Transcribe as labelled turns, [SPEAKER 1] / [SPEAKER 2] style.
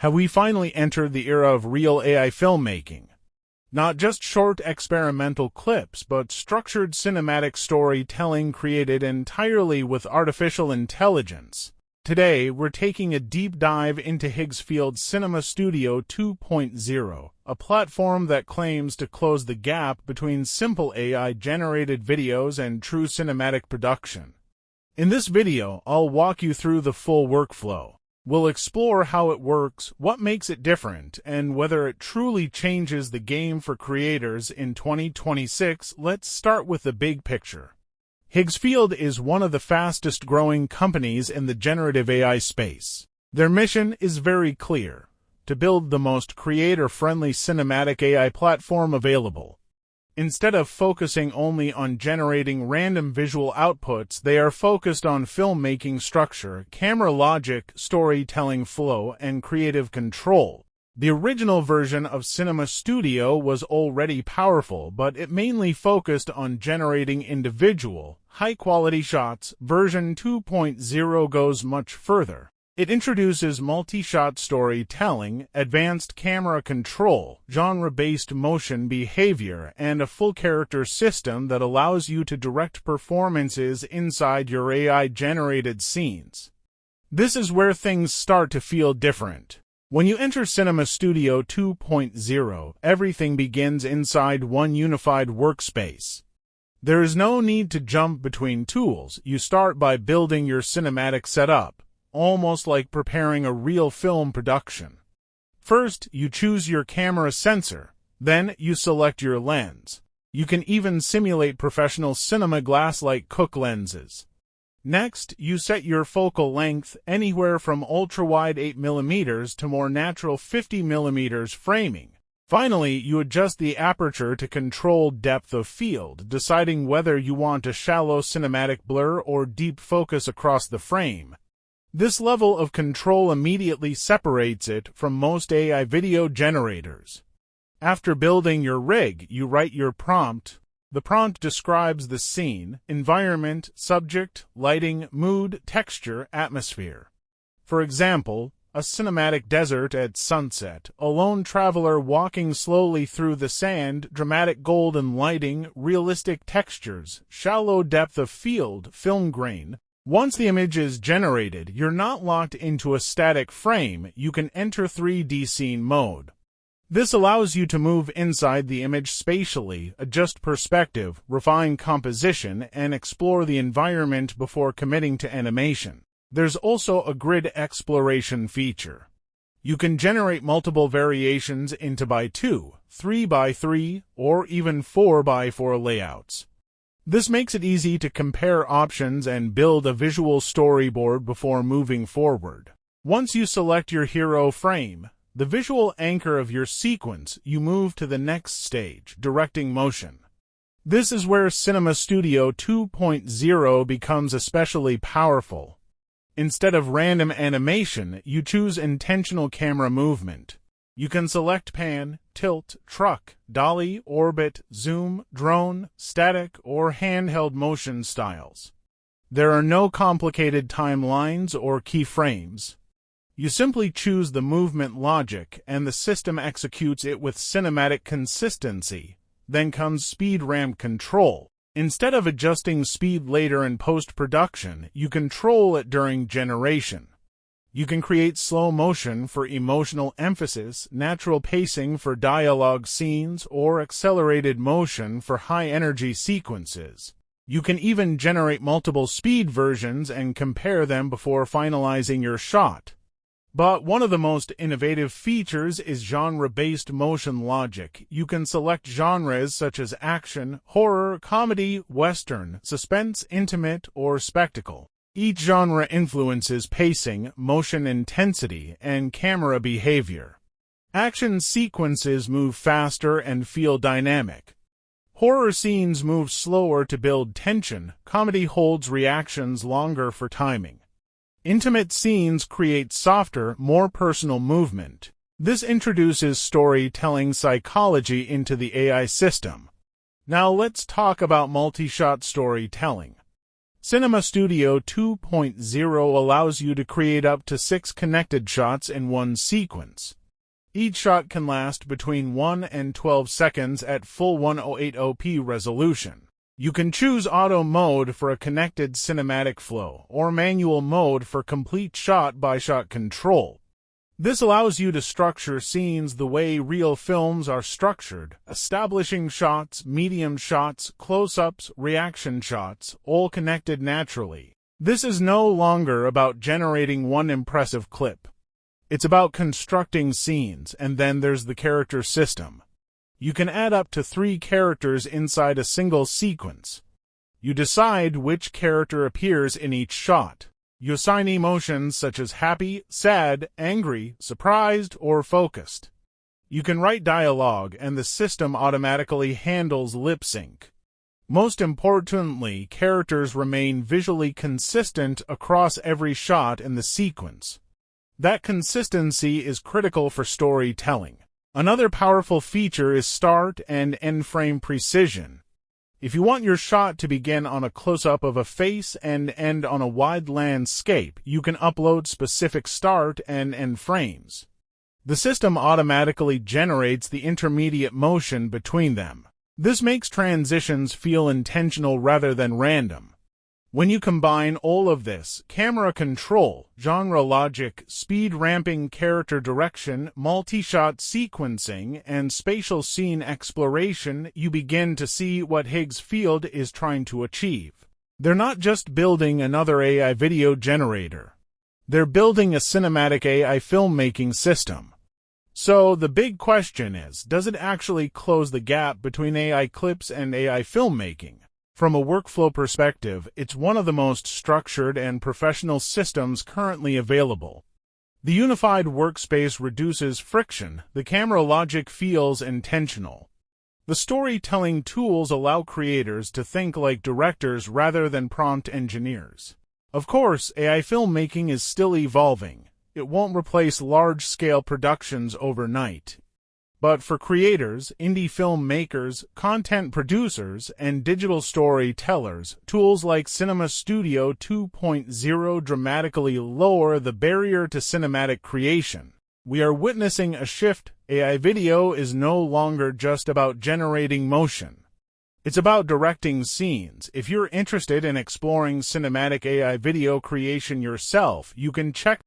[SPEAKER 1] Have we finally entered the era of real AI filmmaking? Not just short experimental clips, but structured cinematic storytelling created entirely with artificial intelligence. Today, we're taking a deep dive into Higgsfield Cinema Studio 2.0, a platform that claims to close the gap between simple AI-generated videos and true cinematic production. In this video, I'll walk you through the full workflow. We'll explore how it works, what makes it different, and whether it truly changes the game for creators in 2026. Let's start with the big picture. Higsfield is one of the fastest-growing companies in the generative AI space. Their mission is very clear: to build the most creator-friendly cinematic AI platform available. Instead of focusing only on generating random visual outputs, they are focused on filmmaking structure, camera logic, storytelling flow, and creative control. The original version of Cinema Studio was already powerful, but it mainly focused on generating individual, high-quality shots. Version 2.0 goes much further. It introduces multi-shot storytelling, advanced camera control, genre-based motion behavior, and a full character system that allows you to direct performances inside your AI-generated scenes. This is where things start to feel different. When you enter Cinema Studio 2.0, everything begins inside one unified workspace. There is no need to jump between tools. You start by building your cinematic setup, almost like preparing a real film production. First, you choose your camera sensor. Then, you select your lens. You can even simulate professional cinema glass-like Cook lenses. Next, you set your focal length anywhere from ultra-wide 8mm to more natural 50mm framing. Finally, you adjust the aperture to control depth of field, deciding whether you want a shallow cinematic blur or deep focus across the frame. This level of control immediately separates it from most AI video generators. After building your rig, you write your prompt. The prompt describes the scene, environment, subject, lighting, mood, texture, atmosphere. For example, a cinematic desert at sunset, a lone traveler walking slowly through the sand, dramatic golden lighting, realistic textures, shallow depth of field, film grain. Once the image is generated, you're not locked into a static frame. You can enter 3D scene mode. This allows you to move inside the image spatially, adjust perspective, refine composition, and explore the environment before committing to animation. There's also a grid exploration feature. You can generate multiple variations into by 2, 3 by 3, or even 4 by 4 layouts. This makes it easy to compare options and build a visual storyboard before moving forward. Once you select your hero frame, the visual anchor of your sequence, you move to the next stage, directing motion. This is where Cinema Studio 2.0 becomes especially powerful. Instead of random animation, you choose intentional camera movement. You can select pan, tilt, truck, dolly, orbit, zoom, drone, static, or handheld motion styles. There are no complicated timelines or keyframes. You simply choose the movement logic, and the system executes it with cinematic consistency. Then comes speed ramp control. Instead of adjusting speed later in post-production, you control it during generation. You can create slow motion for emotional emphasis, natural pacing for dialogue scenes, or accelerated motion for high-energy sequences. You can even generate multiple speed versions and compare them before finalizing your shot. But one of the most innovative features is genre-based motion logic. You can select genres such as action, horror, comedy, western, suspense, intimate, or spectacle. Each genre influences pacing, motion intensity, and camera behavior. Action sequences move faster and feel dynamic. Horror scenes move slower to build tension. Comedy holds reactions longer for timing. Intimate scenes create softer, more personal movement. This introduces storytelling psychology into the AI system. Now let's talk about multi-shot storytelling. Cinema Studio 2.0 allows you to create up to 6 connected shots in one sequence. Each shot can last between 1 and 12 seconds at full 1080p resolution. You can choose auto mode for a connected cinematic flow or manual mode for complete shot-by-shot control. This allows you to structure scenes the way real films are structured, establishing shots, medium shots, close-ups, reaction shots, all connected naturally. This is no longer about generating one impressive clip. It's about constructing scenes, and then there's the character system. You can add up to 3 characters inside a single sequence. You decide which character appears in each shot. You assign emotions such as happy, sad, angry, surprised, or focused. You can write dialogue, and the system automatically handles lip sync. Most importantly, characters remain visually consistent across every shot in the sequence. That consistency is critical for storytelling. Another powerful feature is start and end frame precision. If you want your shot to begin on a close-up of a face and end on a wide landscape, you can upload specific start and end frames. The system automatically generates the intermediate motion between them. This makes transitions feel intentional rather than random. When you combine all of this, camera control, genre logic, speed ramping, character direction, multi-shot sequencing, and spatial scene exploration, you begin to see what Higsfield is trying to achieve. They're not just building another AI video generator. They're building a cinematic AI filmmaking system. So the big question is, does it actually close the gap between AI clips and AI filmmaking? From a workflow perspective, it's one of the most structured and professional systems currently available. The unified workspace reduces friction, the camera logic feels intentional. The storytelling tools allow creators to think like directors rather than prompt engineers. Of course, AI filmmaking is still evolving. It won't replace large-scale productions overnight. But for creators, indie filmmakers, content producers, and digital storytellers, tools like Cinema Studio 2.0 dramatically lower the barrier to cinematic creation. We are witnessing a shift. AI video is no longer just about generating motion. It's about directing scenes. If you're interested in exploring cinematic AI video creation yourself, you can check